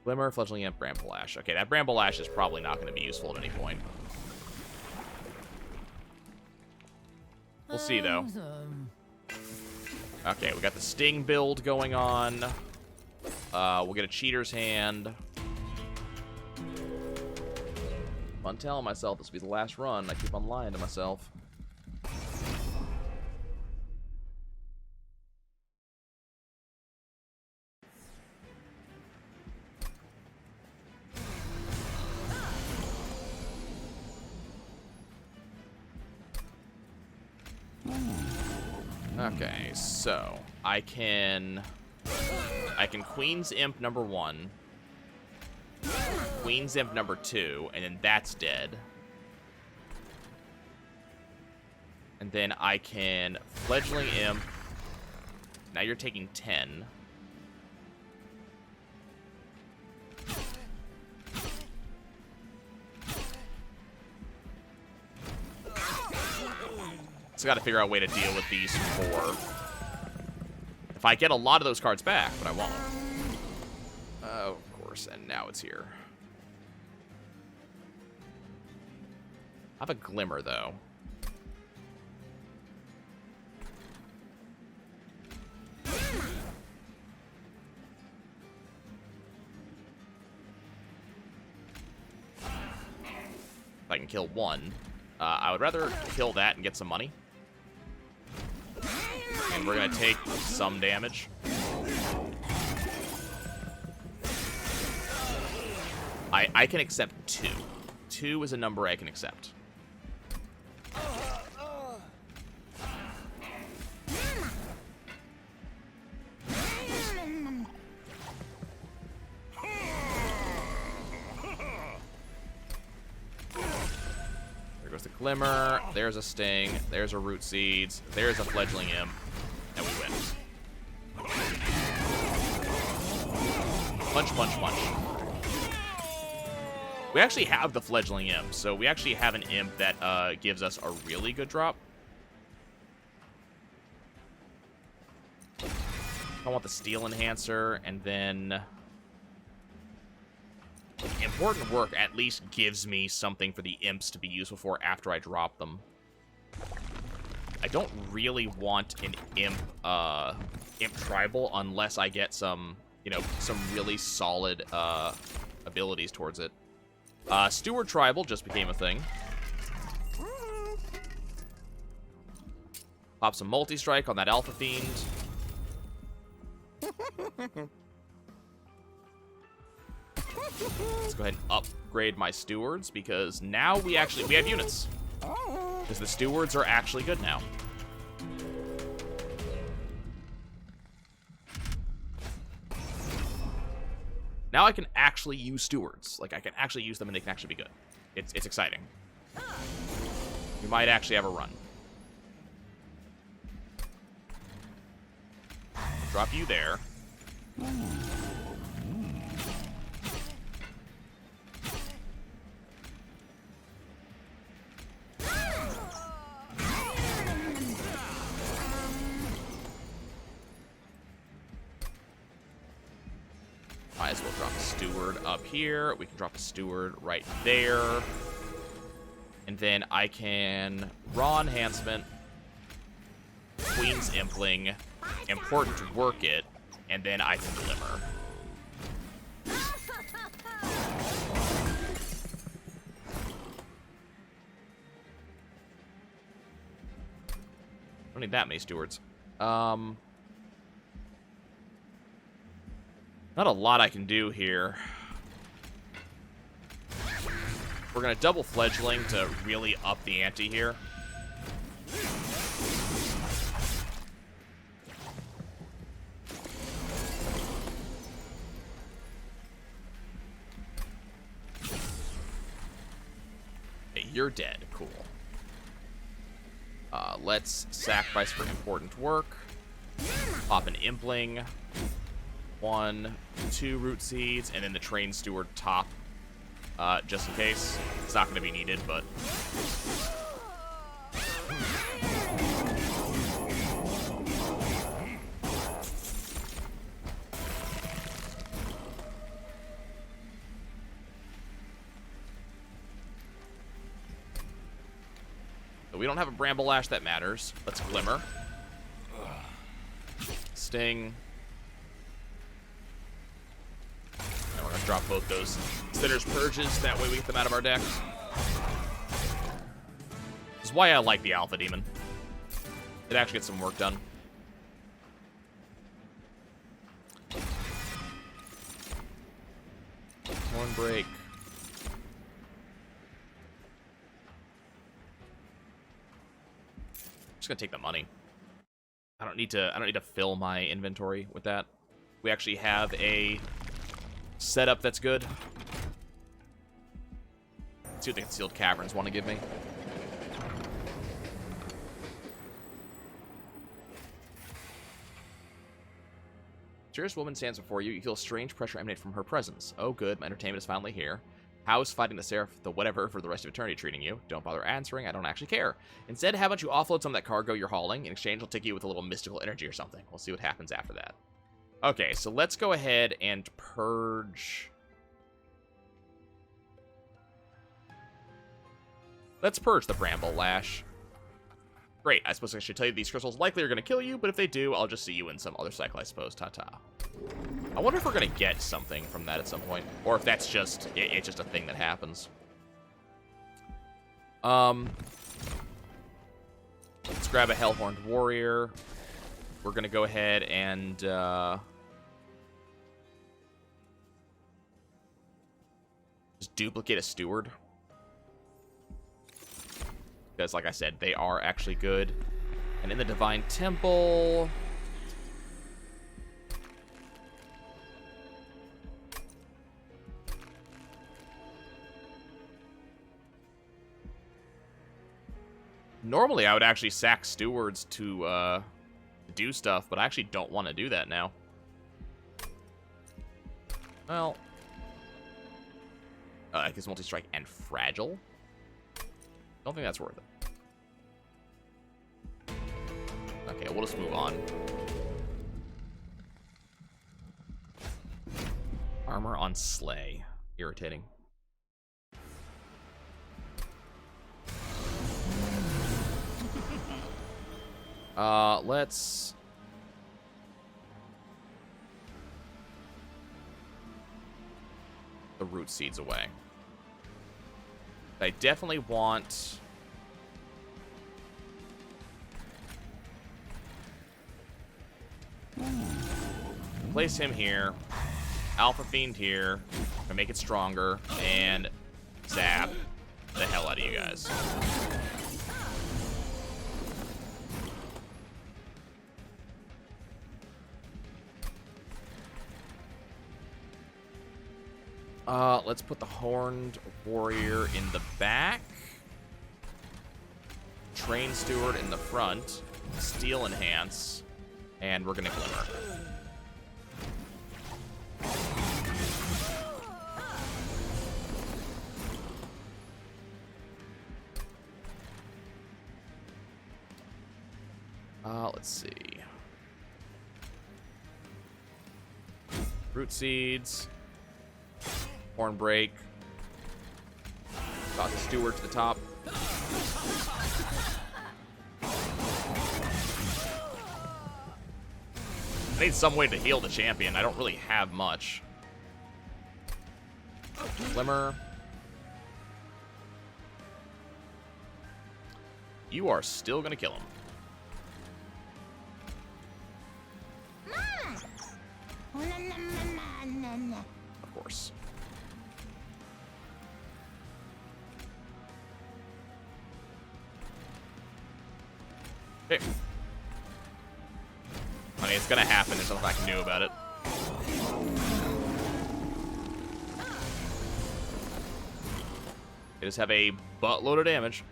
Glimmer, Fledgling Imp, Bramble Ash. Okay, that Bramble Ash is probably not going to be useful at any point. We'll see, though. Okay, we got the Sting build going on. We'll get a Cheater's Hand. I'm telling myself this will be the last run. I keep on lying to myself. Okay, so I can Queen's Imp number 1, Queen's Imp number 2, and then that's dead. And then I can Fledgling Imp. Now you're taking 10. So I gotta figure out a way to deal with these 4. If I get a lot of those cards back, but I won't. Of course, and now it's here. I have a Glimmer, though. If I can kill 1. I would rather kill that and get some money. And we're going to take some damage. I can accept 2. 2 is a number I can accept. There goes the Glimmer. There's a Sting. There's a Root Seeds. There's a Fledgling Imp. And we win. Punch, punch, punch. We actually have the Fledgling Imp, so we actually have an Imp that gives us a really good drop. I want the Steel Enhancer, and then Important Work at least gives me something for the Imps to be useful for after I drop them. I don't really want an Imp Tribal unless I get some, you know, some really solid abilities towards it. Steward Tribal just became a thing. Pop some Multi-Strike on that Alpha Fiend. Let's go ahead and upgrade my Stewards, because now we have units. Because the Stewards are actually good now. Now I can actually use Stewards. Like, I can actually use them and they can actually be good. It's exciting. We might actually have a run. Drop you there. Might as well drop a Steward up here. We can drop a Steward right there. And then I can Raw Enhancement, Queen's Impling, Important Work it, and then I can Glimmer. Don't need that many Stewards. Not a lot I can do here. We're going to double Fledgling to really up the ante here. Hey, you're dead. Cool. Let's sacrifice for Important Work. Pop an Impling. 1, 2 Root Seeds, and then the Train Steward top, just in case. It's not going to be needed, but... So we don't have a Bramble Lash that matters. Let's Glimmer. Sting. And we're going to drop both those Sitter's Purges. That way we get them out of our deck. This is why I like the Alpha Demon. It actually gets some work done. Hornbreak. Just gonna take the money. I don't need to fill my inventory with that. We actually have a setup that's good. Let's see what the Concealed Caverns want to give me. Mysterious woman stands before you. You feel strange pressure emanate from her presence. Oh, good. My entertainment is finally here. How is fighting the Seraph, the whatever, for the rest of eternity treating you? Don't bother answering. I don't actually care. Instead, how about you offload some of that cargo you're hauling? In exchange, I'll take you with a little mystical energy or something. We'll see what happens after that. Okay, so let's go ahead and purge. Let's purge the Bramble Lash. Great, I suppose I should tell you these crystals likely are going to kill you, but if they do, I'll just see you in some other cycle, I suppose. Ta-ta. I wonder if we're going to get something from that at some point, or if that's just, it's just a thing that happens. Let's grab a Hellhorned Warrior. We're going to go ahead and, just duplicate a Steward. Because, like I said, they are actually good. And in the Divine Temple... Normally, I would actually sack Stewards to do stuff, but I actually don't want to do that now. Well... I guess Multi-Strike and Fragile? Don't think that's worth it. Okay, we'll just move on. Armor on Slay. Irritating. Let's... the Root Seeds away. I definitely want... place him here. Alpha Fiend here. To make it stronger. And zap the hell out of you guys. Let's put the Horned Warrior in the back. Train Steward in the front. Steel Enhance. And we're gonna Glimmer. Let's see. Root Seeds. Hornbreak. Got the Steward to the top. I need some way to heal the champion. I don't really have much. Glimmer. You are still gonna kill him. Of course. Okay. I mean, it's gonna happen. There's nothing I can do about it. They just have a buttload of damage.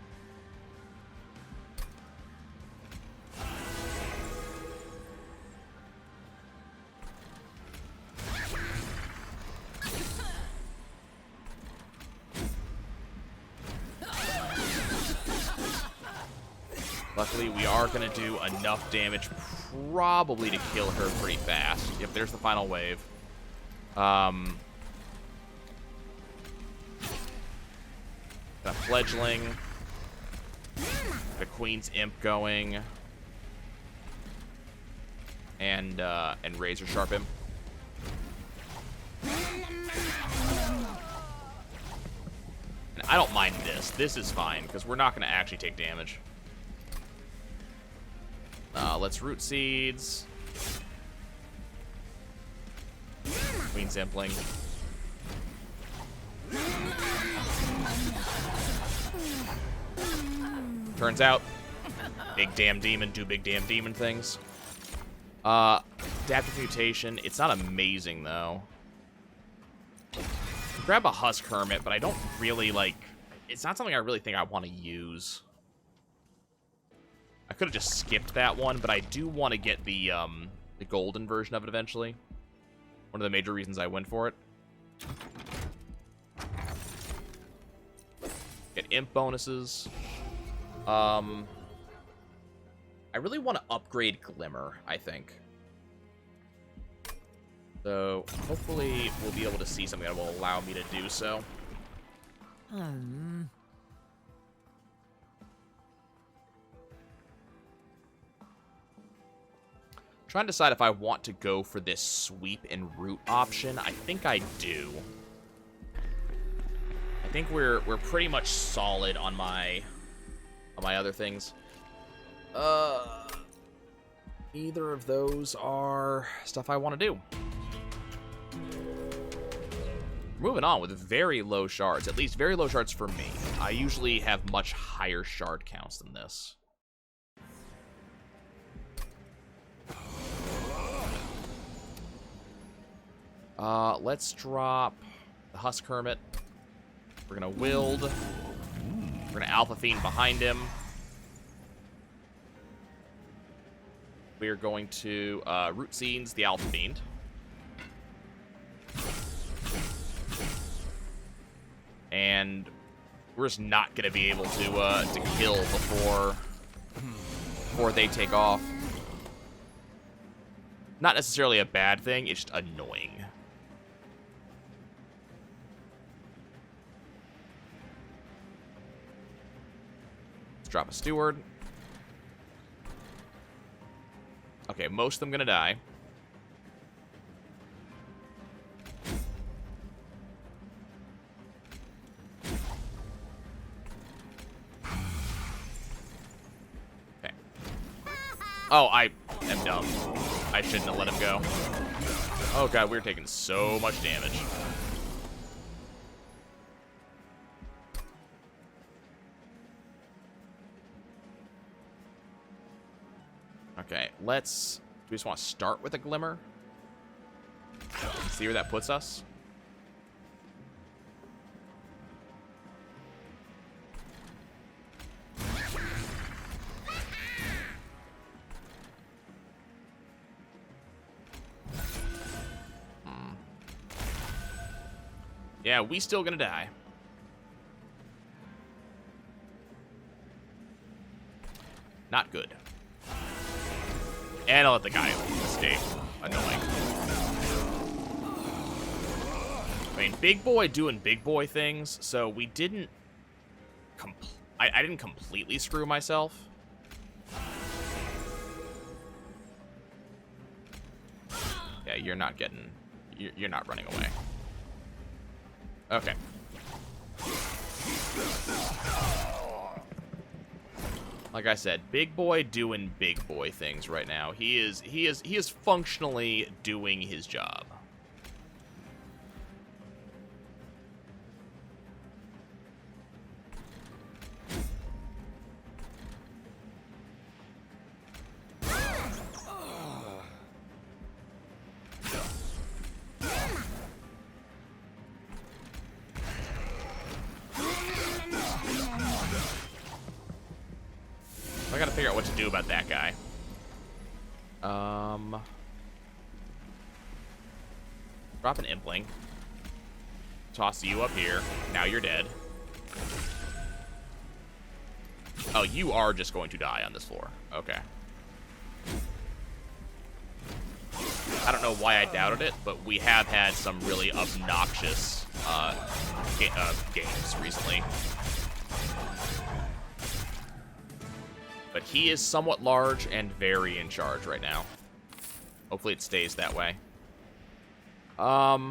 Luckily, we are going to do enough damage probably to kill her pretty fast. Yep, there's the final wave. Got Fledgling. the Queen's Imp going. And Razor Sharp him. And I don't mind this. This is fine, because we're not going to actually take damage. Let's Root Seeds. Queen's Impling. Turns out, big damn demon do big damn demon things. Adaptive Mutation. It's not amazing, though. Grab a Husk Hermit, but I don't really, like... It's not something I really think I want to use. I could have just skipped that one, but I do want to get the golden version of it eventually. One of the major reasons I went for it. Get Imp bonuses. I really want to upgrade Glimmer, I think. So, hopefully we'll be able to see something that will allow me to do so. Trying to decide if I want to go for this sweep and root option. I think I do. I think we're pretty much solid on my other things. Neither of those are stuff I want to do. Moving on with very low shards, at least very low shards for me. I usually have much higher shard counts than this. Let's drop the Husk Hermit. We're gonna Wild. We're gonna Alpha Fiend behind him. We are going to Root Seeds the Alpha Fiend. And we're just not going to be able to kill before they take off. Not necessarily a bad thing, it's just annoying. Let's drop a Steward. Okay, most of them going to die. Oh, I am dumb. I shouldn't have let him go. Oh god, we're taking so much damage. Okay, let's... Do we just want to start with a Glimmer? See where that puts us? Yeah, we still gonna die. Not good. And I'll let the guy escape. Annoying. I mean, big boy doing big boy things, so we didn't... I didn't completely screw myself. Yeah, you're not getting... You're not running away. Okay. Like I said, big boy doing big boy things right now. He is functionally doing his job. I gotta figure out what to do about that guy. Drop an Impling. Toss you up here. Now you're dead. Oh, you are just going to die on this floor. Okay. I don't know why I doubted it, but we have had some really obnoxious games recently. But he is somewhat large and very in charge right now. Hopefully it stays that way. I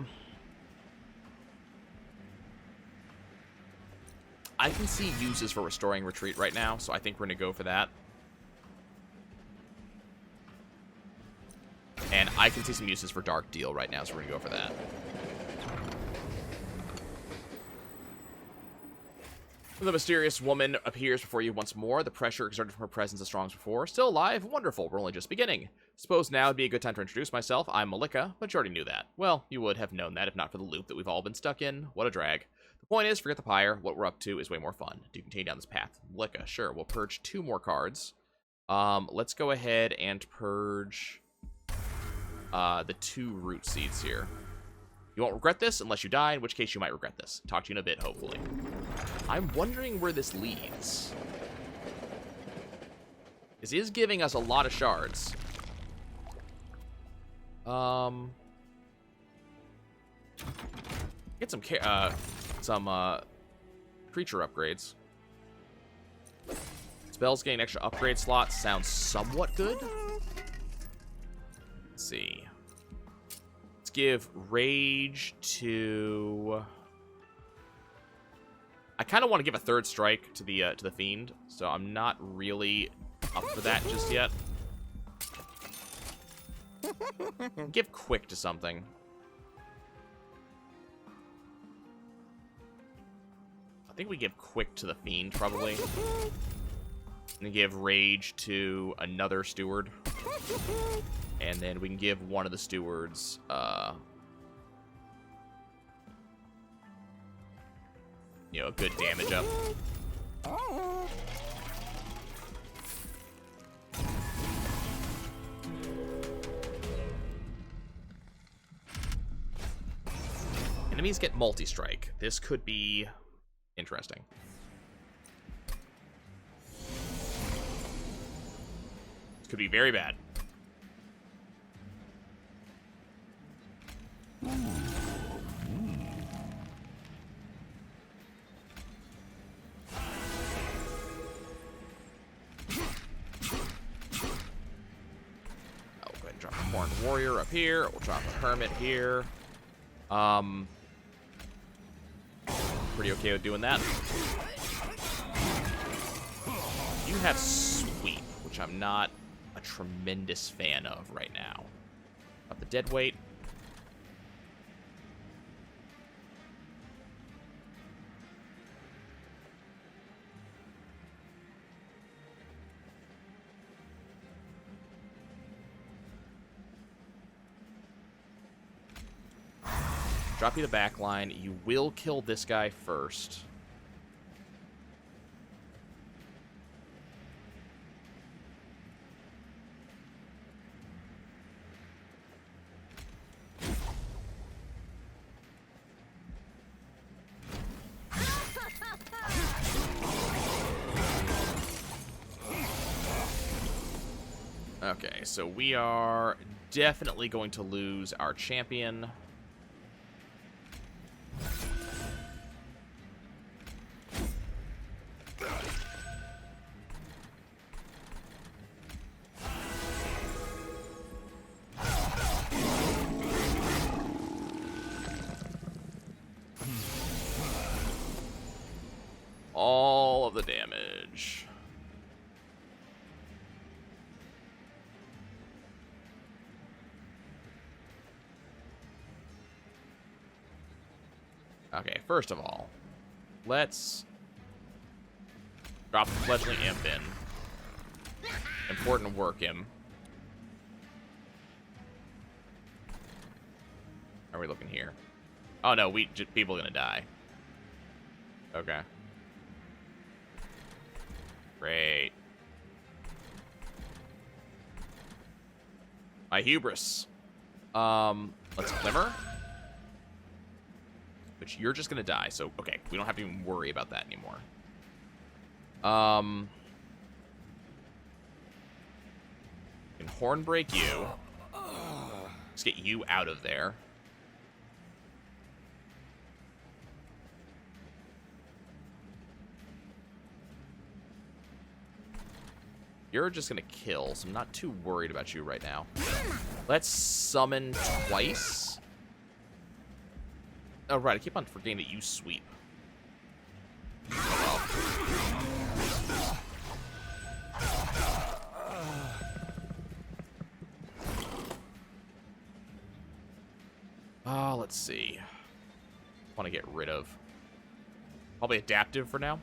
can see uses for restoring retreat right now, so I think we're going to go for that. And I can see some uses for Dark Deal right now, so we're going to go for that. The mysterious woman appears before you once more. The pressure exerted from her presence as strong as before. Still alive? Wonderful. We're only just beginning. Suppose now would be a good time to introduce myself. I'm Malika, but you already knew that. Well, you would have known that if not for the loop that we've all been stuck in. What a drag. The point is, forget the Pyre. What we're up to is way more fun. Do continue down this path. Malika, sure. We'll purge 2 more cards. Let's go ahead and purge the 2 root seeds here. You won't regret this unless you die, in which case you might regret this. Talk to you in a bit, hopefully. I'm wondering where this leads. This is giving us a lot of shards. Get some creature upgrades. Spells getting extra upgrade slots sounds somewhat good. Let's see. Let's give rage to. I kind of want to give a 3rd strike to the fiend, so I'm not really up for that just yet. Give quick to something. I think we give quick to the fiend probably, and give rage to another steward, and then we can give one of the stewards you know, a good damage up. Enemies get multi-strike. This could be interesting. This could be very bad. Warrior up here. We'll drop a hermit here. Pretty okay with doing that. You have sweep, which I'm not a tremendous fan of right now. Up the dead weight. Drop you the back line. You will kill this guy first. Okay, so we are definitely going to lose our champion. All of the damage. Okay, first of all, let's drop the fledgling imp in. Important work him. How are we looking here? Oh no, people are gonna die. Okay. Great. My hubris. Let's glimmer. Which you're just gonna die, so okay, we don't have to even worry about that anymore. Can horn break you. Let's get you out of there. You're just gonna kill, so I'm not too worried about you right now. Let's summon twice. Oh, right, I keep on forgetting that you sweep. Oh, let's see. Want to get rid of. Probably adaptive for now.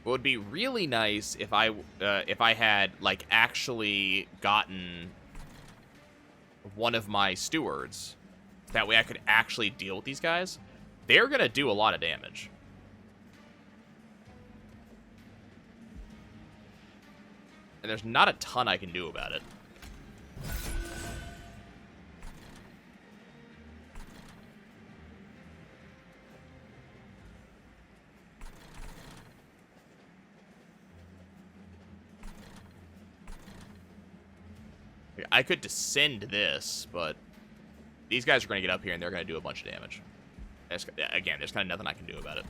It would be really nice if I had like actually gotten one of my stewards. That way I could actually deal with these guys. They're gonna do a lot of damage. And there's not a ton I can do about it. I could descend this, but these guys are going to get up here and they're going to do a bunch of damage. Again, there's kind of nothing I can do about it.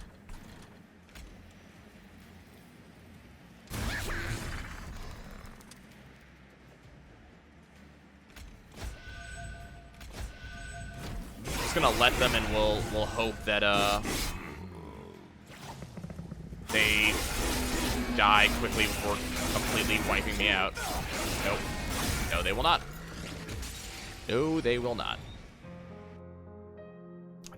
Just going to let them, and we'll hope that they die quickly before completely wiping me out. Nope. No, they will not. No, they will not.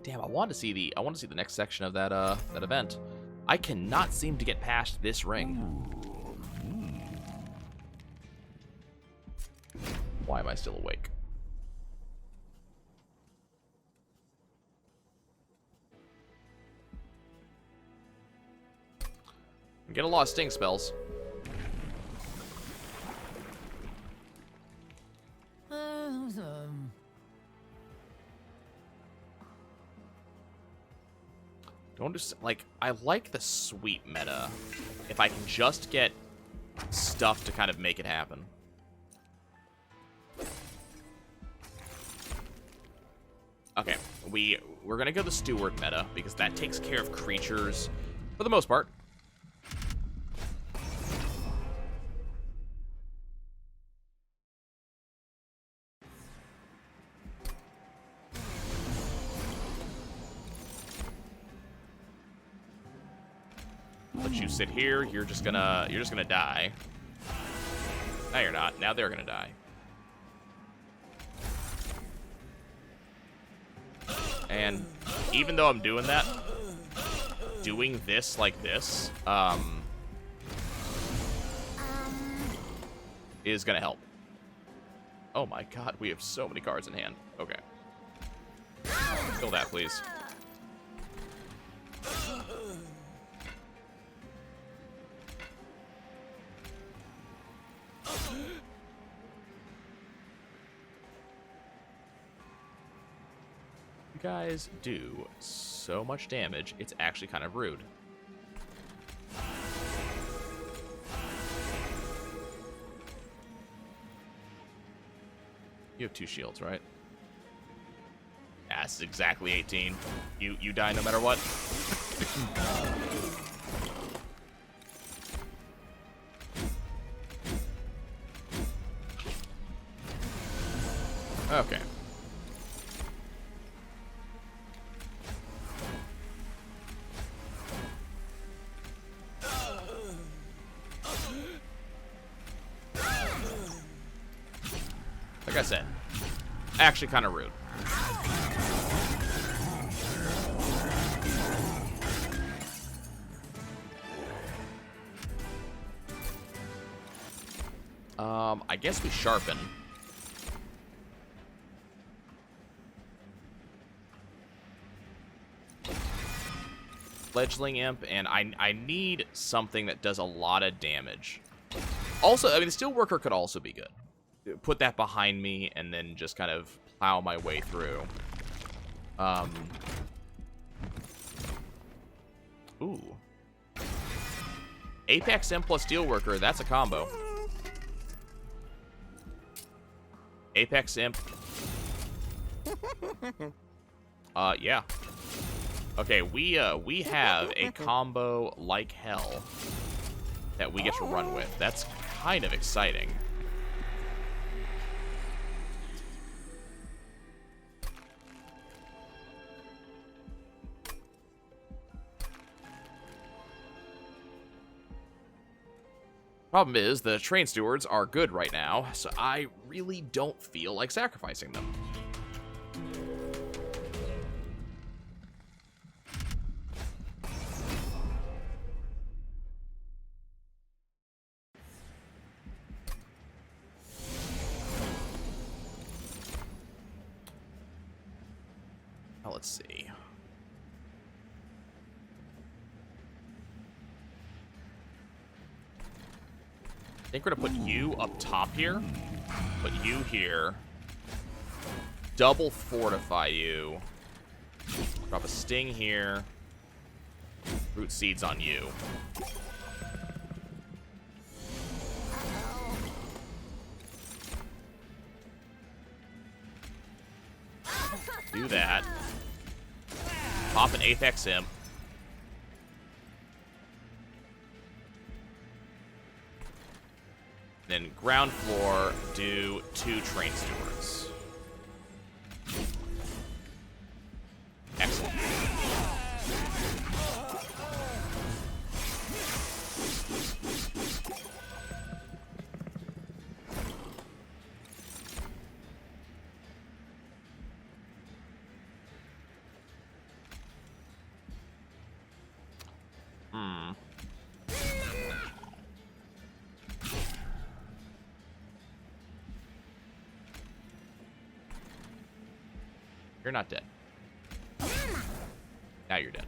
Damn, I want to see the next section of that that event. I cannot seem to get past this ring. Why am I still awake? I get a lot of sting spells. Don't just, like, I like the sweep meta. If I can just get stuff to kind of make it happen. Okay, we're gonna go the steward meta, because that takes care of creatures for the most part. Let you sit here. You're just gonna die. No, you're not. Now they're gonna die. And even though I'm doing that, doing this like this, is gonna help. Oh my god, we have so many cards in hand. Okay. Kill that, please. You guys do so much damage, it's actually kind of rude. You have 2 shields, right? Yeah, this is exactly 18. You die no matter what. Okay. Like I said, actually kind of rude. I guess we sharpen. Fledgling Imp, and I need something that does a lot of damage. Also, I mean, the Steelworker could also be good. Put that behind me, and then just kind of plow my way through. Ooh. Apex Imp plus Steelworker, that's a combo. Apex Imp. Yeah. Okay, we have a combo like hell that we get to run with. That's kind of exciting. Problem is, the train stewards are good right now, so I really don't feel like sacrificing them. Now, let's see. I think we're gonna put you up top here. Put you here. Double fortify you. Drop a sting here. Root seeds on you. Do that. Pop an Apex Imp. Then ground floor, do 2 train stewards. Excellent. You're not dead. Now you're dead.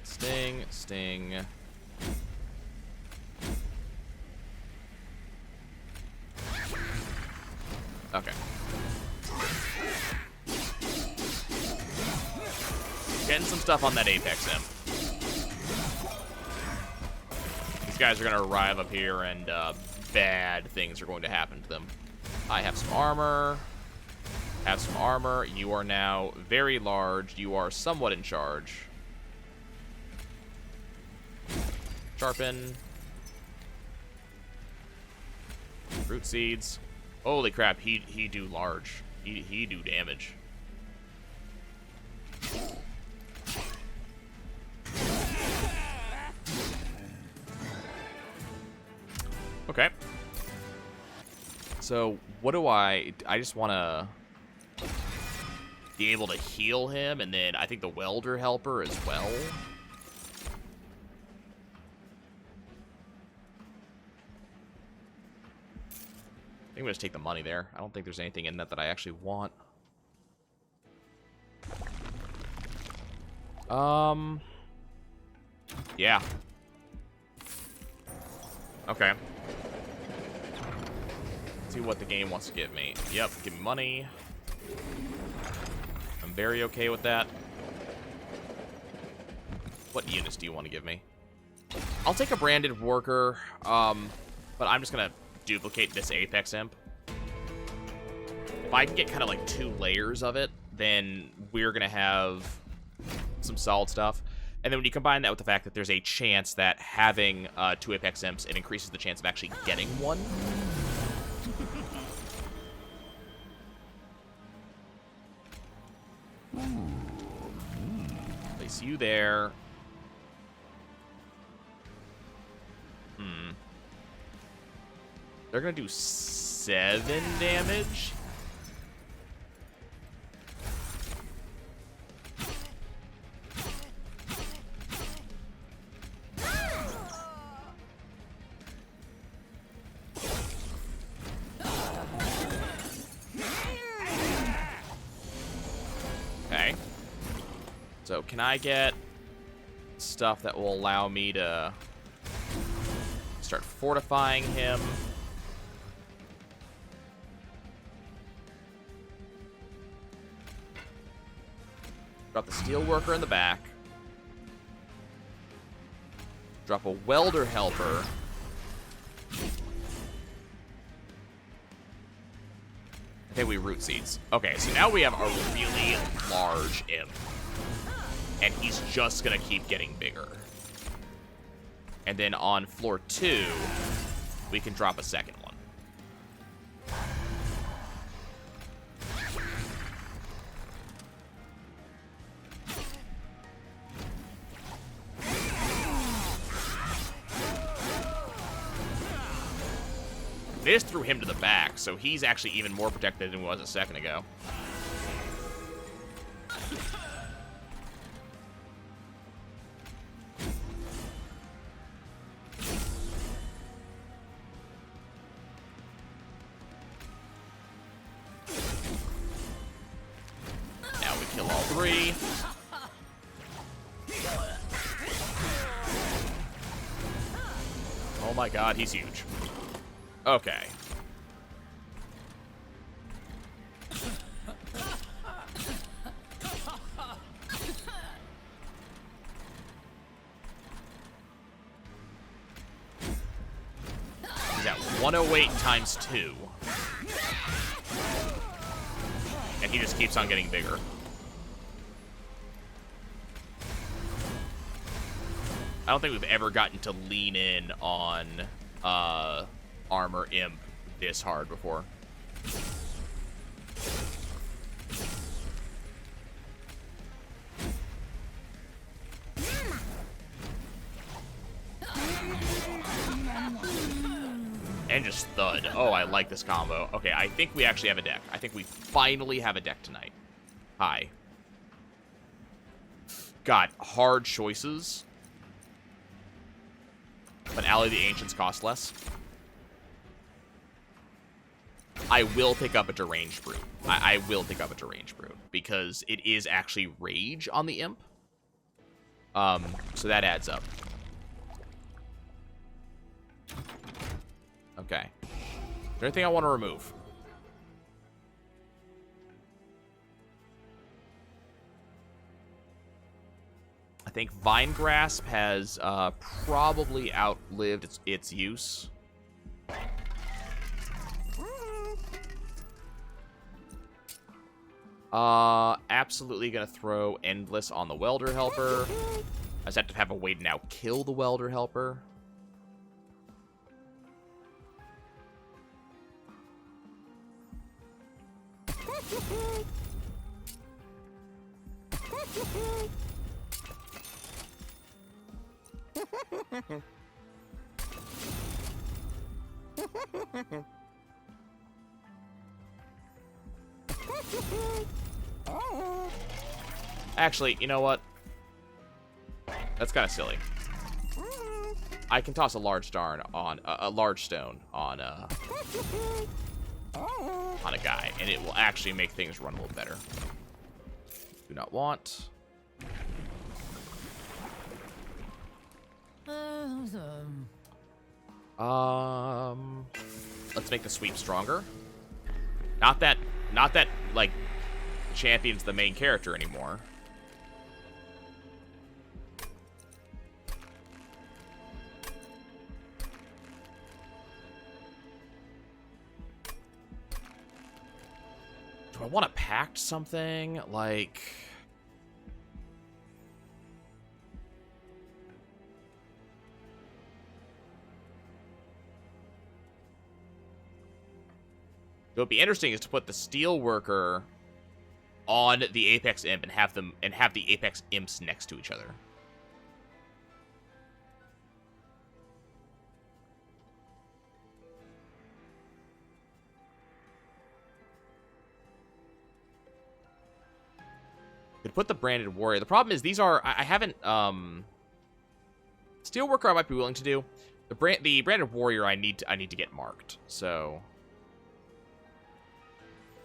Sting, sting. Okay. Getting some stuff on that Apex Imp. These guys are going to arrive up here, and bad things are going to happen to them. I have some armor. Have some armor. You are now very large. You are somewhat in charge. Sharpen. Root seeds. Holy crap, he do large. He do damage. Okay. So, what do I just want to be able to heal him, and then I think the welder helper as well. I think I'm going to take the money there. I don't think there's anything in that I actually want. Yeah. Okay. Let's see what the game wants to give me. Yep, give me money. I'm very okay with that. What units do you want to give me? I'll take a branded worker, but I'm just going to duplicate this Apex Imp. If I can get kind of like 2 layers of it, then we're going to have some solid stuff. And then when you combine that with the fact that there's a chance that having 2 Apex Imps, it increases the chance of actually getting one. Place you there. They're going to do 7 damage. Okay. So can I get stuff that will allow me to start fortifying him? Drop the steelworker in the back. Drop a welder helper. I think we root seeds. Okay, so now we have a really large imp. And he's just gonna keep getting bigger. And then on floor 2, we can drop a second one. They just threw him to the back, so he's actually even more protected than he was a second ago. Now we kill all 3. Oh my god, he's huge. Okay. He's at 108 times 2. And he just keeps on getting bigger. I don't think we've ever gotten to lean in on, armor imp this hard before. And just thud. Oh, I like this combo. Okay, I think we actually have a deck. I think we finally have a deck tonight. Hi. God, hard choices. But Ally of the Ancients cost less. I will pick up a Deranged Brute. I will pick up a Deranged Brute. Because it is actually Rage on the Imp. So that adds up. Okay. Is there anything I want to remove? I think Vine Grasp has probably outlived its use. Absolutely gonna throw Endless on the Welder Helper. I just have to have a way to now kill the Welder Helper. Actually, you know what? That's kind of silly. I can toss a large stone on a guy, and it will actually make things run a little better. Do not want. Let's make the sweep stronger. Not that like champion's the main character anymore. Do I want to pact something like? What would be interesting is to put the Steelworker on the Apex Imp and have the Apex Imps next to each other. Could put the Branded Warrior. The problem is these are I haven't Steelworker I might be willing to do. The Branded Warrior I need to get marked. So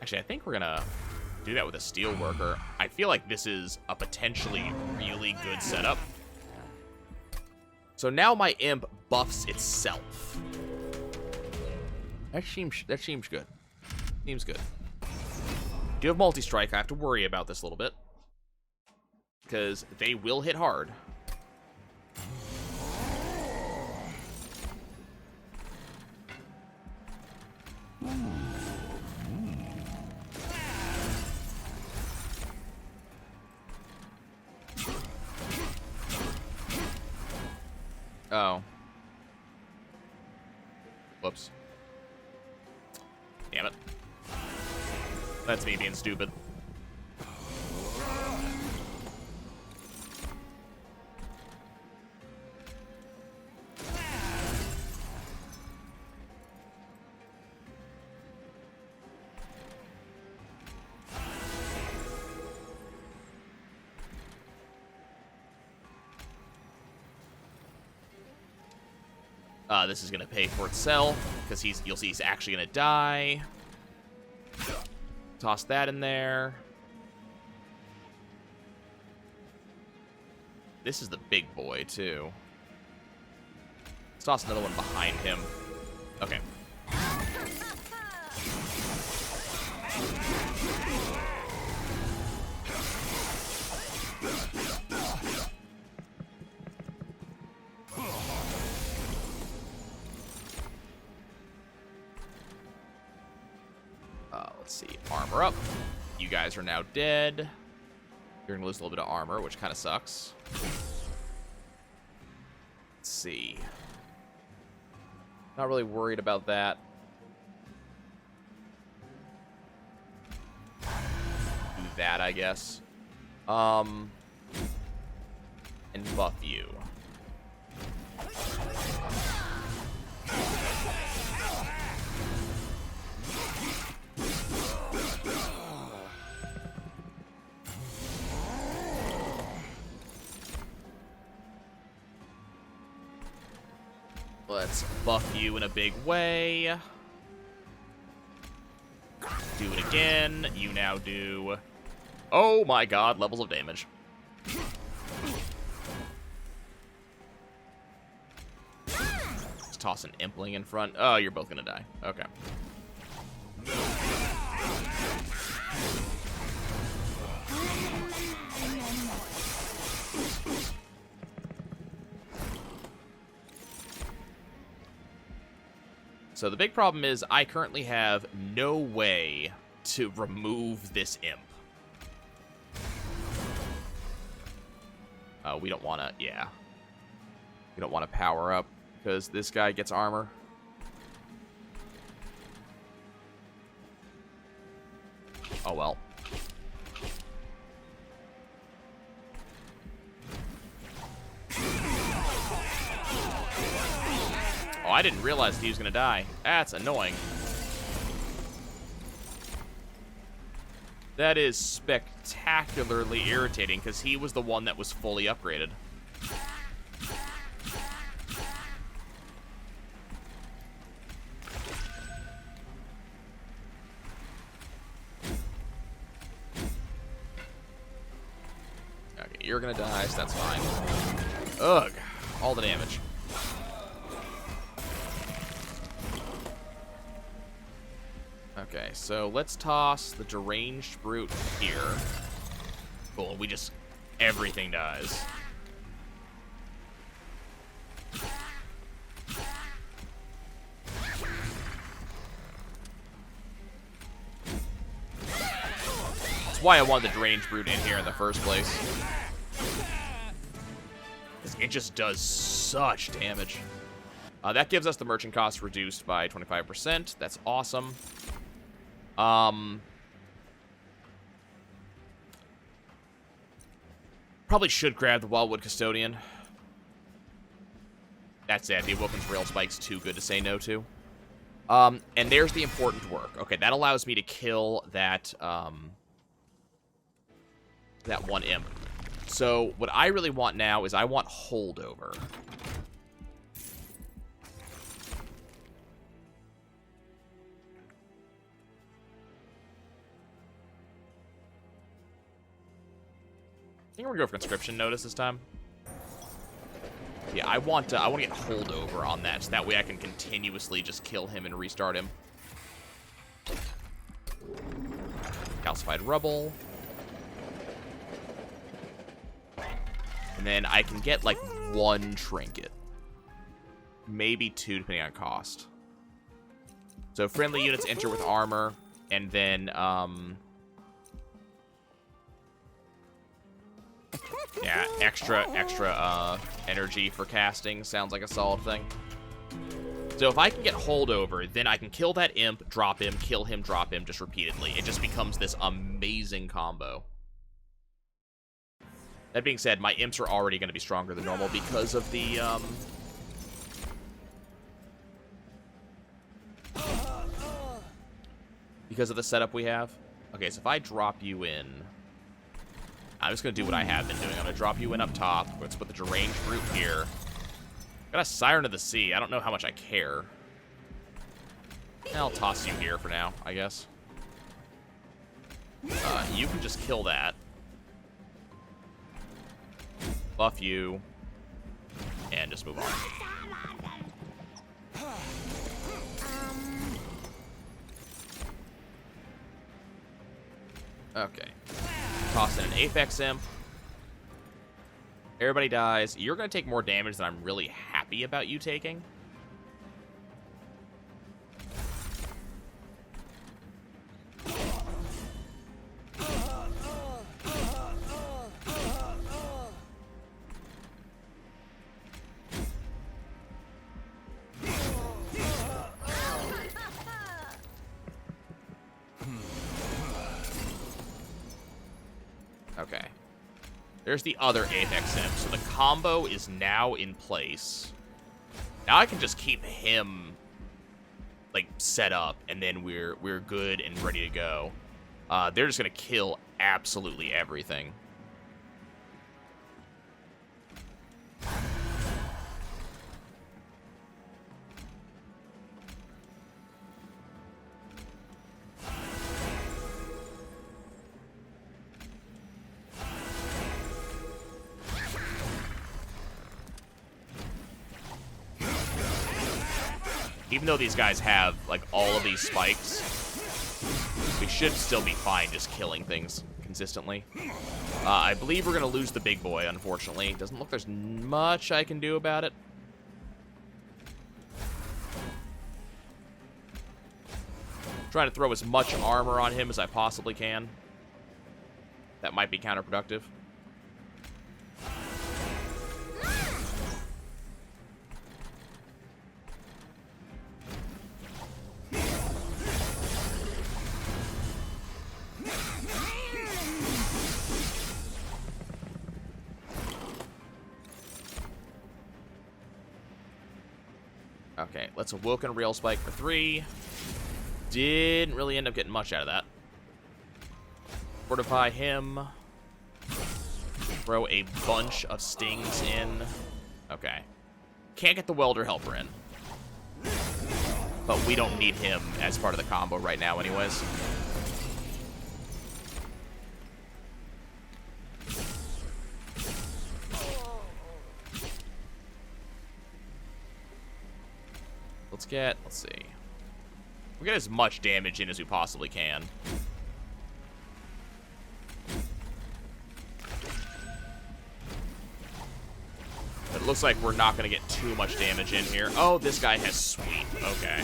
actually, I think we're gonna do that with a Steelworker. I feel like this is a potentially really good setup. So now my imp buffs itself. That seems good. Seems good. Do have multi-strike. I have to worry about this a little bit. because they will hit hard. Oh. Whoops. Damn it. That's me being stupid. This is gonna pay for itself because you'll see he's actually gonna die. Toss that in there. This is the big boy too. Let's toss another one behind him. Okay. Let's see. Armor up. You guys are now dead. You're going to lose a little bit of armor, which kind of sucks. Let's see. Not really worried about that. Do that, I guess. And buff you. Let's buff you in a big way. Do it again. You now do... Oh my god, levels of damage. Let's toss an Impling in front. Oh, you're both gonna die. Okay. So the big problem is I currently have no way to remove this imp. We don't want to, yeah. We don't want to power up because this guy gets armor. Oh well. Oh, I didn't realize he was going to die. That's annoying. That is spectacularly irritating because he was the one that was fully upgraded. Okay, you're going to die, so that's fine. Ugh, all the damage. Okay, so let's toss the deranged brute here. Cool, we just... everything dies. That's why I wanted the deranged brute in here in the first place. It just does such damage. That gives us the merchant cost reduced by 25%. That's awesome. Probably should grab the Wildwood Custodian. That's it. The Awoken's Rail Spike's too good to say no to. And there's the important work. Okay, that allows me to kill that, that one imp. So what I really want now is I want holdover. I think we're gonna go for conscription notice this time. Yeah, I want to get holdover on that, so that way I can continuously just kill him and restart him. Calcified rubble. And then I can get, like, 1 trinket. Maybe 2, depending on cost. So friendly units enter with armor, and then, yeah, extra energy for casting sounds like a solid thing. So if I can get holdover, then I can kill that imp, drop him, kill him, drop him, just repeatedly. It just becomes this amazing combo. That being said, my imps are already going to be stronger than normal because of the, setup we have. Okay, so if I drop you in, I'm just going to do what I have been doing. I'm going to drop you in up top. Let's put the deranged brute here. Got a Siren of the Sea. I don't know how much I care. I'll toss you here for now, I guess. You can just kill that. Buff you. And just move on. Okay. Toss in an Apex Imp. Everybody dies. You're going to take more damage than I'm really happy about you taking. Okay. There's the other Apex Imp. So the combo is now in place. Now I can just keep him, like, set up, and then we're good and ready to go. They're just gonna kill absolutely everything. Even though these guys have, like, all of these spikes, we should still be fine just killing things consistently. I believe we're going to lose the big boy, unfortunately. Doesn't look there's much I can do about it. Trying to throw as much armor on him as I possibly can. That might be counterproductive. Okay, let's Awoken Rail Spike for 3. Didn't really end up getting much out of that. Fortify him. Throw a bunch of stings in. Okay. Can't get the Welder Helper in. But we don't need him as part of the combo right now anyways. Let's see. We'll get as much damage in as we possibly can. But it looks like we're not going to get too much damage in here. Oh, this guy has sweep. Okay.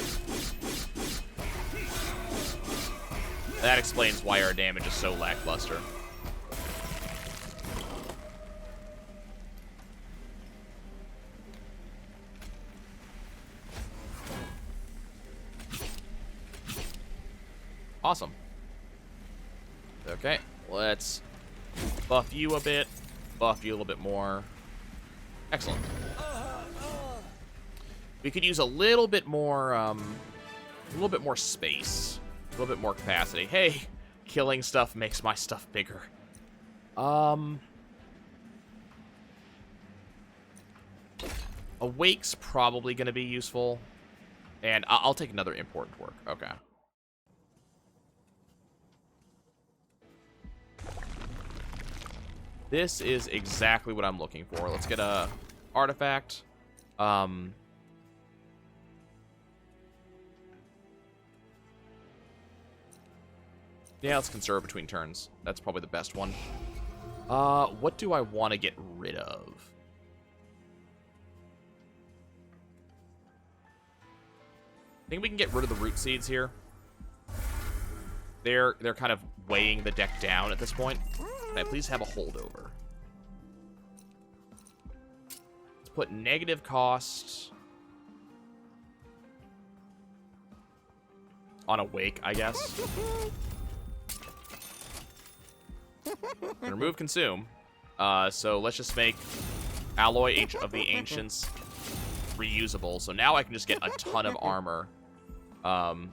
That explains why our damage is so lackluster. Awesome. Okay, let's buff you a bit, buff you a little bit more. Excellent. We could use a little bit more space, a little bit more capacity. Hey, killing stuff makes my stuff bigger. Awake's probably going to be useful, and I'll take another important work. Okay. This is exactly what I'm looking for. Let's get a artifact. Yeah, let's conserve between turns. That's probably the best one. What do I want to get rid of? I think we can get rid of the root seeds here. They're kind of weighing the deck down at this point. Can I please have a holdover? Let's put negative cost on Awake, I guess. Remove Consume. So let's just make Alloy of the Ancients reusable. So now I can just get a ton of armor kind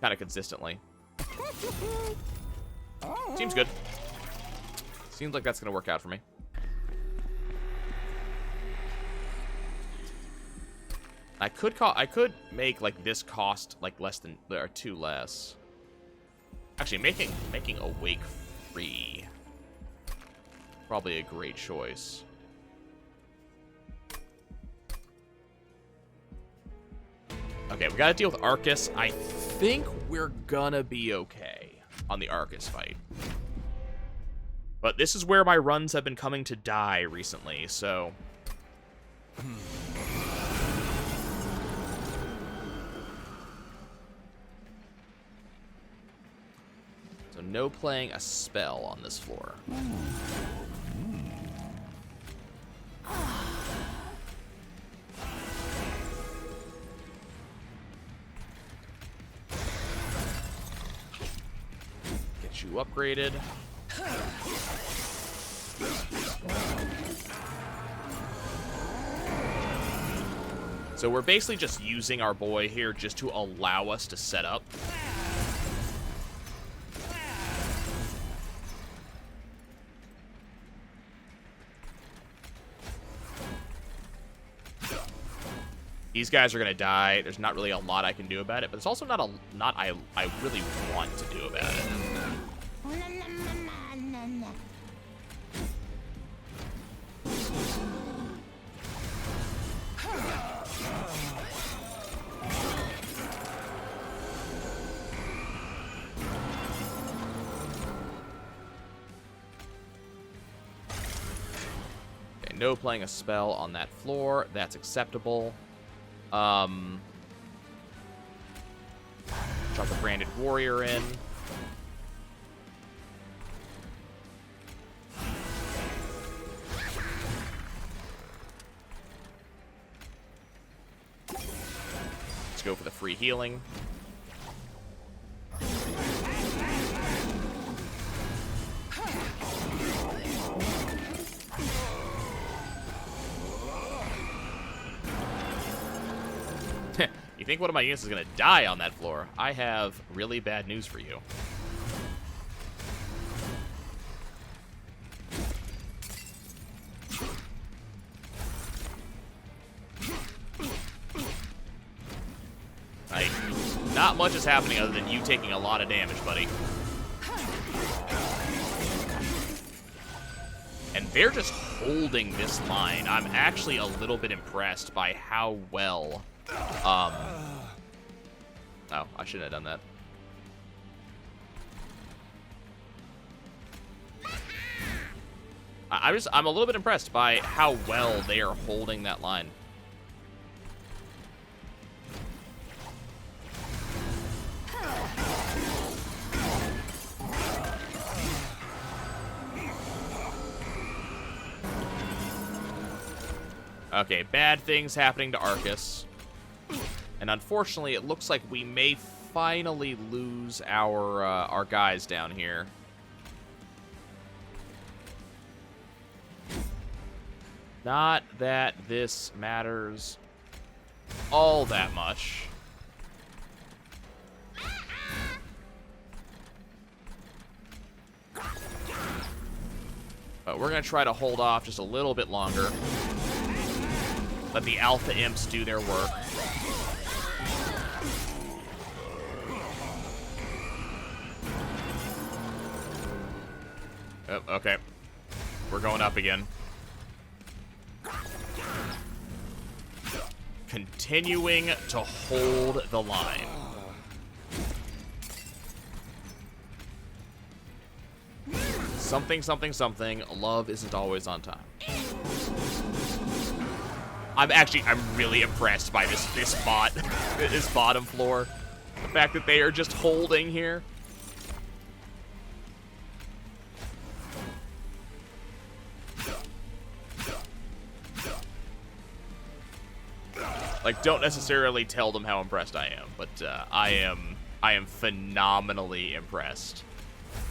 of consistently. Seems good. Seems like that's going to work out for me. I could make like this cost like less than or 2 less. Actually, making Awake free probably a great choice. Okay, we gotta deal with Arcus. I think we're gonna be okay on the Arcus fight. But this is where my runs have been coming to die recently, so... So no playing a spell on this floor. Get you upgraded. So we're basically just using our boy here just to allow us to set up. These guys are gonna die. There's not really a lot I can do about it, but there's also not I really want to do about it. Okay, no playing a spell on that floor. That's acceptable. Drop a branded warrior in. Let's go for the free healing. You think one of my units is going to die on that floor? I have really bad news for you. Not much is happening other than you taking a lot of damage, buddy. And they're just holding this line. I'm actually a little bit impressed by how well... Oh, I shouldn't have done that. I'm a little bit impressed by how well they are holding that line. Okay, bad things happening to Arcus. And unfortunately, it looks like we may finally lose our guys down here. Not that this matters all that much. But we're going to try to hold off just a little bit longer. Let the Alpha Imps do their work. Oh, okay. We're going up again. Continuing to hold the line. Something, something, something. Love isn't always on time. I'm really impressed by this bot, this bottom floor. The fact that they are just holding here. Like, don't necessarily tell them how impressed I am, but I am phenomenally impressed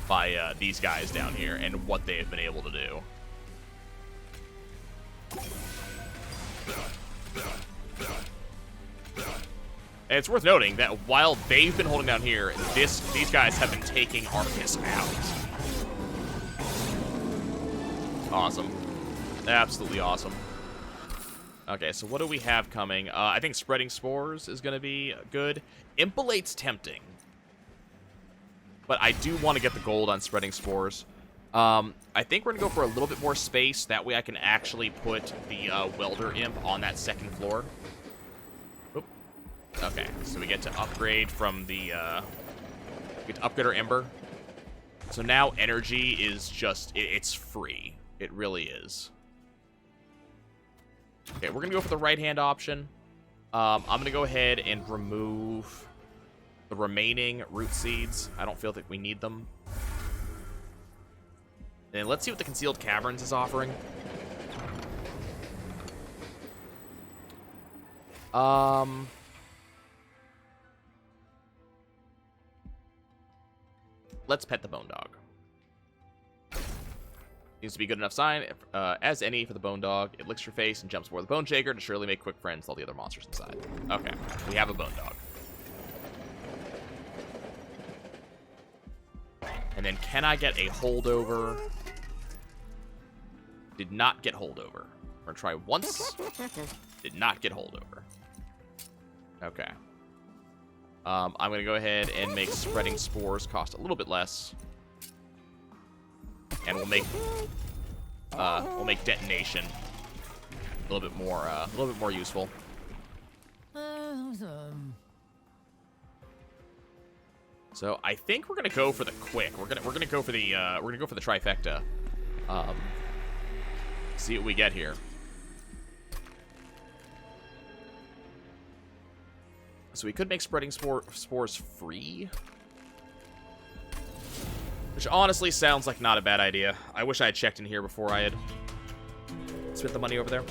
by these guys down here and what they have been able to do. And it's worth noting that while they've been holding down here, these guys have been taking Arcus out. Awesome. Absolutely awesome. Okay, so what do we have coming? I think Spreading Spores is going to be good. Impallate's tempting. But I do want to get the gold on Spreading Spores. I think we're going to go for a little bit more space. That way I can actually put the Welder Imp on that second floor. Oop. Okay, so we get to upgrade from the... we get to upgrade our Ember. So now energy is just... it's free. It really is. Okay, we're going to go for the right-hand option. I'm going to go ahead and remove the remaining root seeds. I don't feel that we need them. And let's see what the Concealed Caverns is offering. Let's pet the Bone Dog. Seems to be good enough sign as any for the Bone Dog. It licks your face and jumps for the Bone Shaker to surely make quick friends with all the other monsters inside. Okay, we have a Bone Dog. And then can I get a holdover? Did not get holdover. We're gonna try once. Did not get holdover. Okay. I'm gonna go ahead and make Spreading Spores cost a little bit less. And we'll make Detonation a little bit more useful. So I think we're gonna go for the quick. We're gonna go for the trifecta. See what we get here. So we could make Spreading Spores free. Which honestly sounds like not a bad idea. I wish I had checked in here before I had spent the money over there.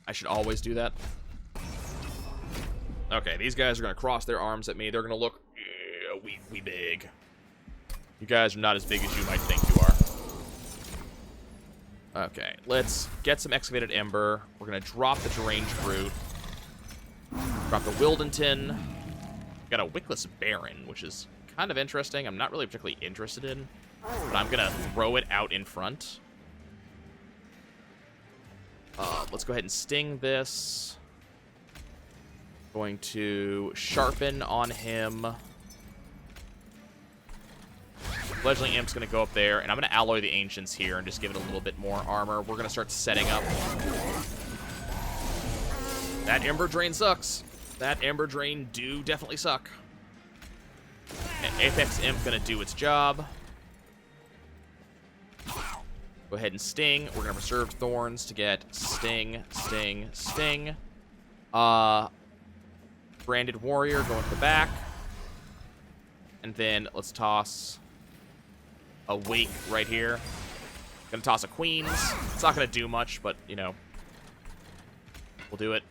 I should always do that. Okay, these guys are going to cross their arms at me. They're going to look, yeah, we big. You guys are not as big as you might think you are. Okay, let's get some Excavated Ember. We're going to drop the Deranged Brute. Drop the Wildenton. Got a Wickless Baron, which is kind of interesting. I'm not really particularly interested in, but I'm going to throw it out in front. Let's go ahead and sting this. Going to sharpen on him. Fledgling Imp's going to go up there, and I'm going to alloy the Ancients here and just give it a little bit more armor. We're going to start setting up. That Ember Drain sucks. That Ember Drain do definitely suck. Apex Imp going to do its job. Go ahead and sting. We're going to reserve Thorns to get sting, sting, sting. Branded Warrior going to the back. And then let's toss a Wake right here. Gonna toss a Queens. It's not gonna do much, but, you know, we'll do it.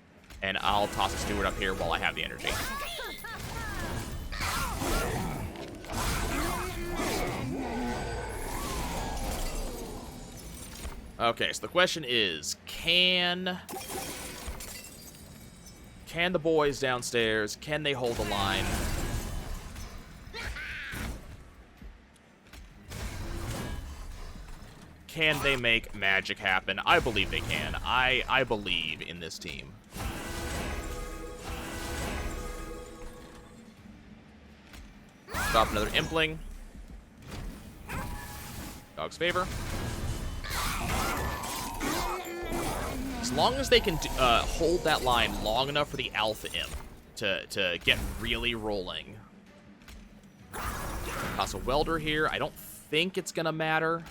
And I'll toss a Steward up here while I have the energy. Okay, so the question is, can the boys downstairs, can they hold the line? Can they make magic happen? I believe they can. I believe in this team. Drop another Impling. Dog's favor. As long as they can hold that line long enough for the Alpha Imp to get really rolling. Toss a Welder here. I don't think it's gonna matter.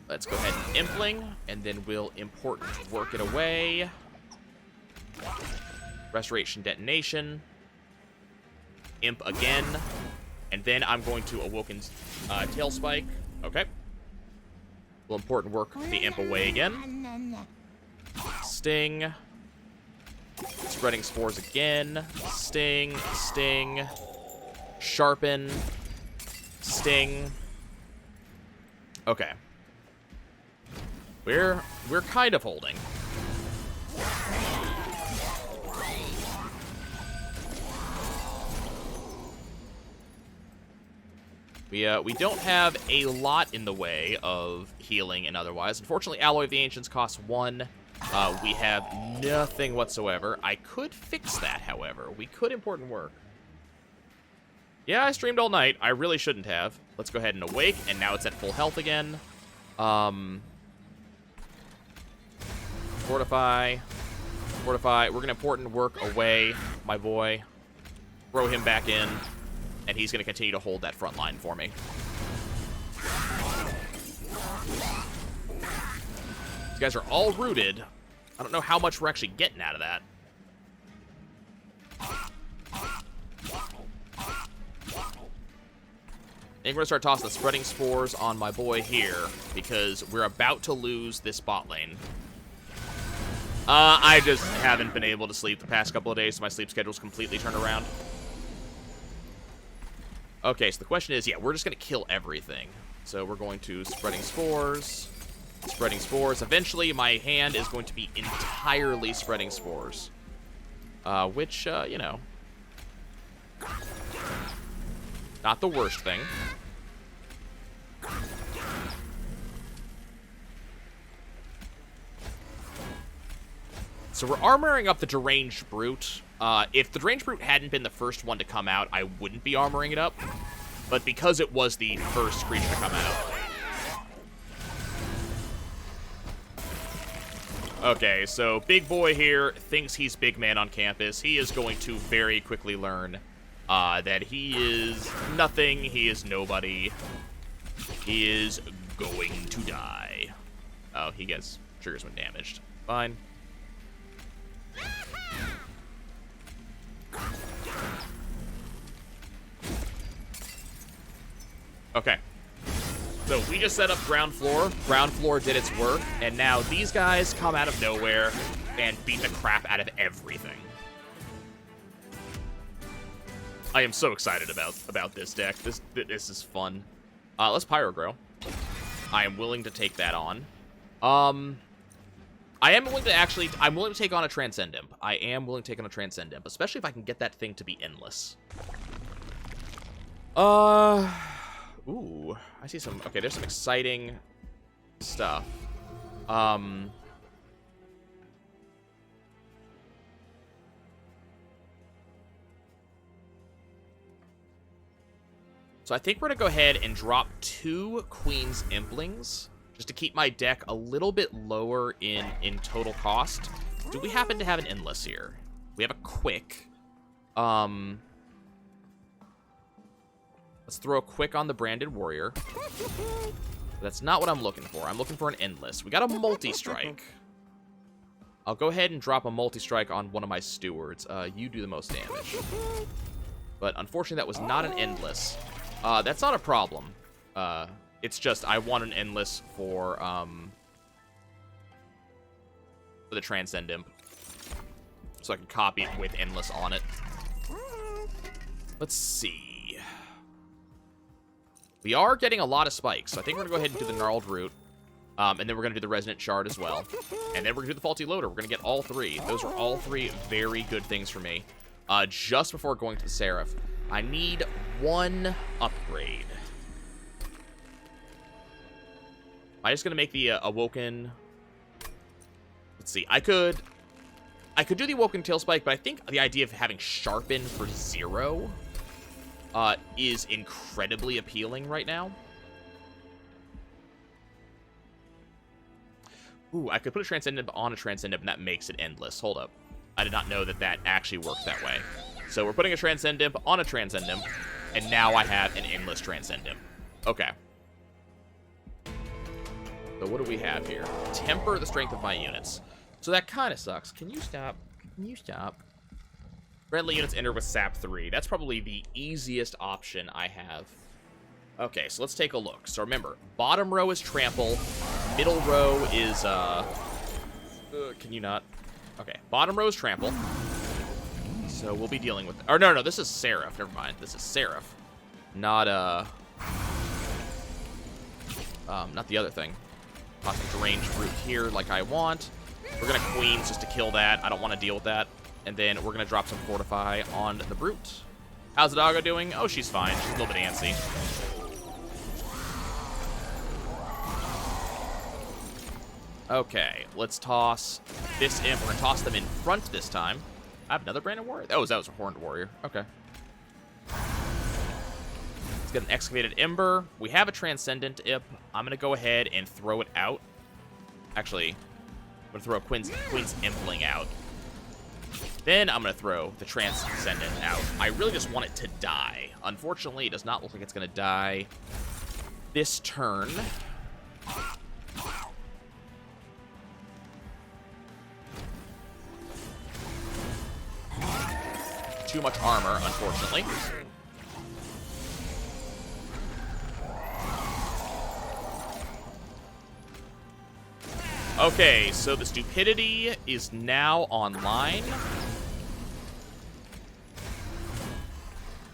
Let's go ahead and Impling, and then we'll important work it away. Restoration Detonation. Imp again. And then I'm going to Awoken Tail Spike. Okay. We'll important work the Imp away again. Sting. Spreading Spores again. Sting. Sting. Sharpen. Sting. Okay. We're kind of holding. We don't have a lot in the way of healing and otherwise. Unfortunately, Alloy of the Ancients costs 1. We have nothing whatsoever. I could fix that, however. We could important work. Yeah, I streamed all night. I really shouldn't have. Let's go ahead and awake, and now it's at full health again. Fortify. Fortify. We're going to important work away, my boy. Throw him back in. And he's going to continue to hold that front line for me. These guys are all rooted. I don't know how much we're actually getting out of that. I think we're going to start tossing the Spreading Spores on my boy here, because we're about to lose this bot lane. I just haven't been able to sleep the past couple of days, so my sleep schedule's completely turned around. Okay, so the question is, yeah, we're just going to kill everything. So we're going to Spreading Spores. Spreading Spores. Eventually, my hand is going to be entirely Spreading Spores. Which, you know, not the worst thing. So we're armoring up the Deranged Brute. If the Deranged Brute hadn't been the first one to come out, I wouldn't be armoring it up. But because it was the first creature to come out. Okay, so big boy here thinks he's big man on campus. He is going to very quickly learn that he is nothing. He is nobody. He is going to die. Oh, he gets triggers when damaged. Fine. Okay. So we just set up ground floor. Ground floor did its work, and now these guys come out of nowhere and beat the crap out of everything. I am so excited about this deck. This is fun. Let's Pyro Grow. I am willing to take that on. I am willing to I'm willing to take on a Transcend Imp. I am willing to take on a Transcend Imp, especially if I can get that thing to be endless. Ooh, I see some, okay, there's some exciting stuff. So I think we're gonna go ahead and drop 2 Queen's Implings, just to keep my deck a little bit lower in total cost. Do we happen to have an Endless here? We have a Quick. Let's throw a Quick on the Branded Warrior. That's not what I'm looking for. I'm looking for an Endless. We got a Multi-Strike. I'll go ahead and drop a Multi-Strike on one of my Stewards. You do the most damage. But unfortunately, that was not an Endless. That's not a problem. It's just I want an Endless for the Transcend Imp. So I can copy it with Endless on it. Let's see. We are getting a lot of spikes, so I think we're going to go ahead and do the Gnarled Root. And then we're going to do the Resonant Shard as well. And then we're going to do the Faulty Loader. We're going to get all 3. Those are all 3 very good things for me. Just before going to the Seraph, I need 1 upgrade. Am I just going to make the Awoken? Let's see. I could do the Awoken Tail Spike, but I think the idea of having Sharpen for 0... is incredibly appealing right now. Ooh, I could put a Transcendent on a Transcendent, and that makes it endless. Hold up. I did not know that that actually worked that way. So we're putting a Transcend Imp on a Transcend Imp, and now I have an endless Transcend Imp. Okay. So what do we have here? Temper the strength of my units. So that kind of sucks. Can you stop? Can you stop? Friendly units enter with Sap 3. That's probably the easiest option I have. Okay, so let's take a look. So remember, bottom row is Trample. Middle row is, can you not? Okay, bottom row is Trample. So we'll be dealing with... Or no, this is Seraph. Never mind. This is Seraph. Not the other thing. Toss a Deranged Brute here like I want. We're going to Queens just to kill that. I don't want to deal with that. And then we're going to drop some Fortify on the Brute. How's the doggo doing? Oh, she's fine. She's a little bit antsy. Okay, let's toss this imp. We're going to toss them in front this time. I have another Branded Warrior. Oh, that was a Horned Warrior. Okay. Let's get an Excavated Ember. We have a Transcendent Imp. I'm going to go ahead and throw it out. Actually, I'm going to throw Queen's Impling out. Then I'm going to throw the Transcendent out. I really just want it to die. Unfortunately, it does not look like it's going to die this turn. Too much armor, unfortunately. Okay, so the Stupidity is now online.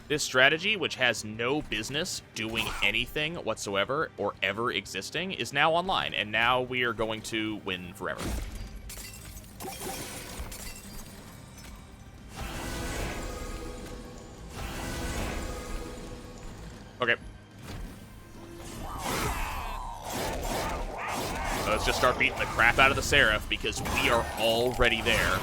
This strategy, which has no business doing anything whatsoever or ever existing, is now online, and now we are going to win forever. Okay. So let's just start beating the crap out of the Seraph because we are already there.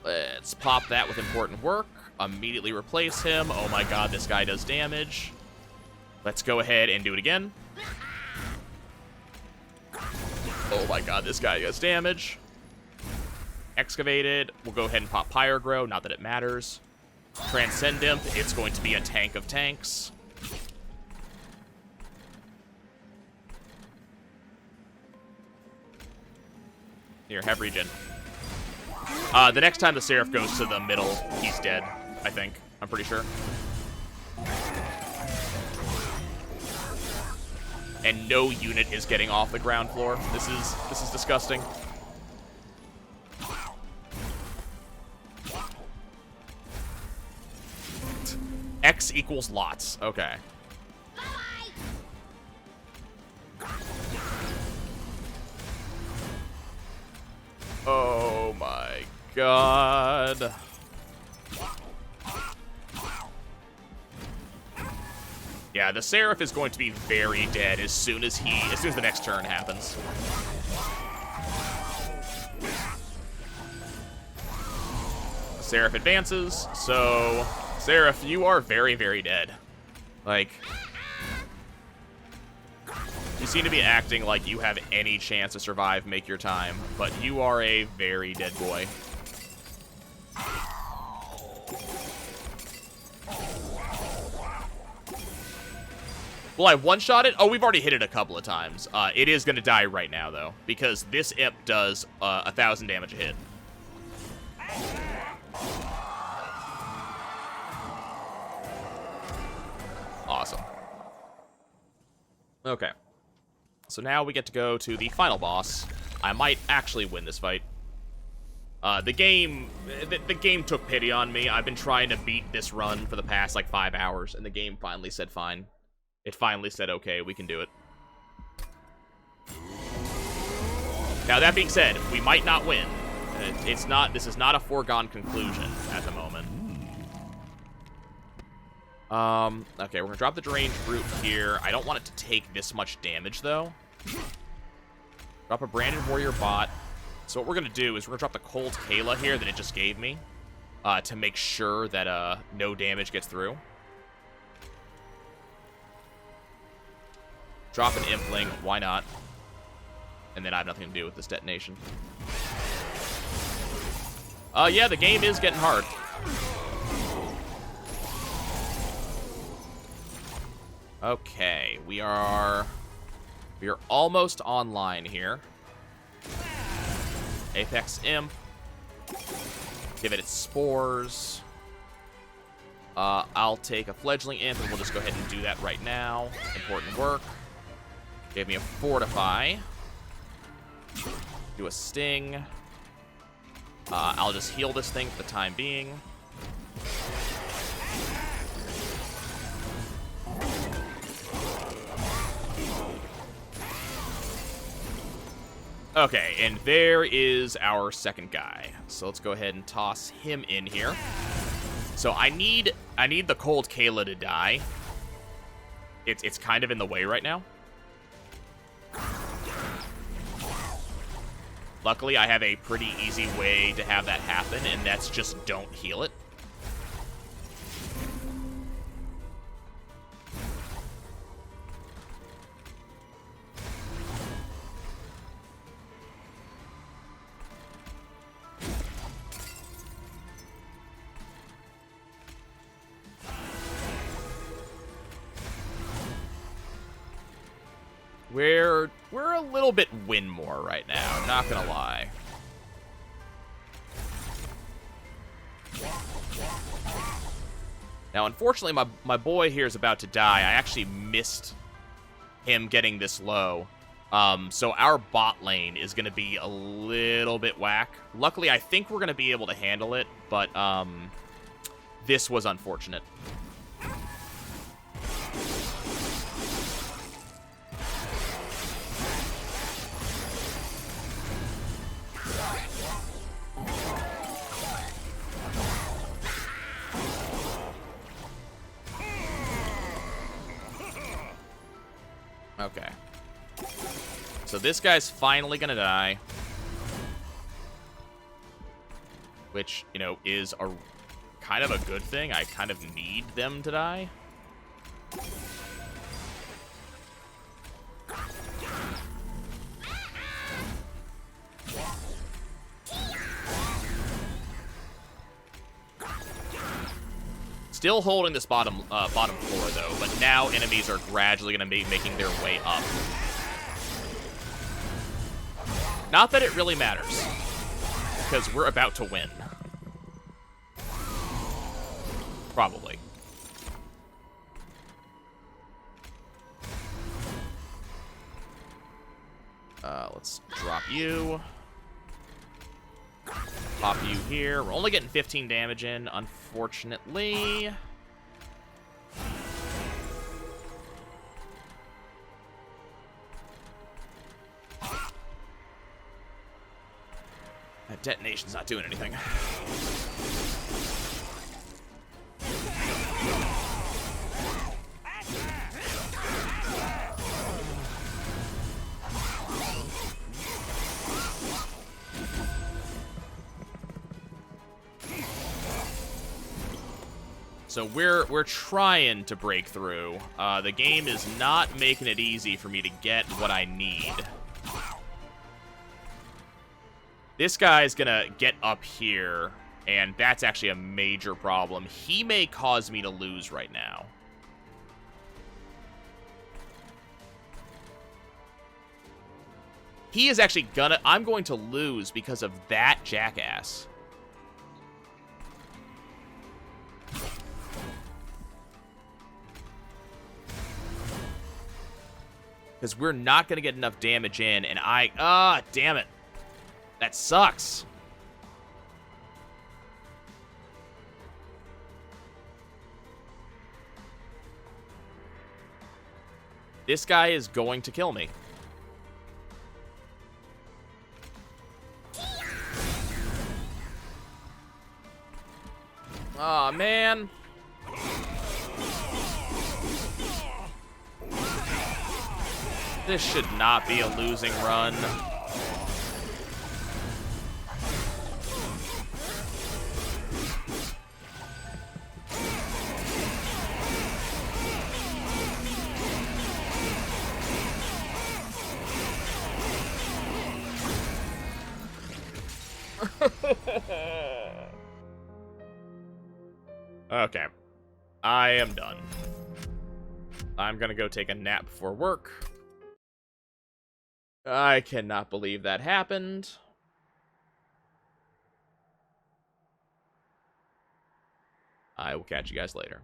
Let's pop that with important work. Immediately replace him. Oh my god, this guy does damage. Let's go ahead and do it again. Oh my god, this guy does damage. Excavated. We'll go ahead and pop Pyre Grow, not that it matters. Transcend Imp, it's going to be a tank of tanks. Here, have regen. The next time the Seraph goes to the middle, he's dead, I think. I'm pretty sure. And no unit is getting off the ground floor. This is disgusting. X equals lots. Okay. Oh my god. Yeah, the Seraph is going to be very dead as soon as the next turn happens. The Seraph advances, so Seraph, you are very, very dead. Like, you seem to be acting like you have any chance to survive, make your time, but you are a very dead boy. Will I one-shot it? Oh, we've already hit it a couple of times. It is going to die right now, though, because this imp does 1,000 damage a hit. Awesome. Okay. So now we get to go to the final boss. I might actually win this fight. The game took pity on me. I've been trying to beat this run for the past, like, 5 hours, and the game finally said fine. It finally said, okay, we can do it. Now, that being said, we might not win. This is not a foregone conclusion at the moment. Okay, we're gonna drop the Deranged Brute here. I don't want it to take this much damage, though. Drop a Branded Warrior bot. So what we're gonna do is we're gonna drop the Cold Kayla here that it just gave me, to make sure that, no damage gets through. Drop an Impling. Why not? And then I have nothing to do with this detonation. Yeah, the game is getting hard. Okay, we are almost online here. Apex Imp. Give it its spores. I'll take a Fledgling Imp, and we'll just go ahead and do that right now. Important work. Gave me a Fortify. Do a Sting. I'll just heal this thing for the time being. Okay, and there is our second guy. So let's go ahead and toss him in here. So I need the Cold Kayla to die. It's kind of in the way right now. Luckily, I have a pretty easy way to have that happen, and that's just don't heal it. We're a little bit win more right now, not gonna lie. Now, unfortunately, my boy here is about to die. I actually missed him getting this low. So our bot lane is gonna be a little bit whack. Luckily, I think we're gonna be able to handle it, but this was unfortunate. Okay. So this guy's finally gonna die. Which, you know, is a kind of a good thing. I kind of need them to die. Still holding this bottom floor, though, but now enemies are gradually going to be making their way up. Not that it really matters, because we're about to win. Probably. Let's drop you. Pop you here. We're only getting 15 damage in, unfortunately. That detonation's not doing anything. So we're trying to break through. The game is not making it easy for me to get what I need. This guy's gonna get up here, and that's actually a major problem. He may cause me to lose right now. He is actually gonna... I'm going to lose because of that jackass. Because we're not going to get enough damage in, and damn it. That sucks. This guy is going to kill me. Aw, man. This should not be a losing run. Okay. I am done. I'm gonna go take a nap before work. I cannot believe that happened. I will catch you guys later.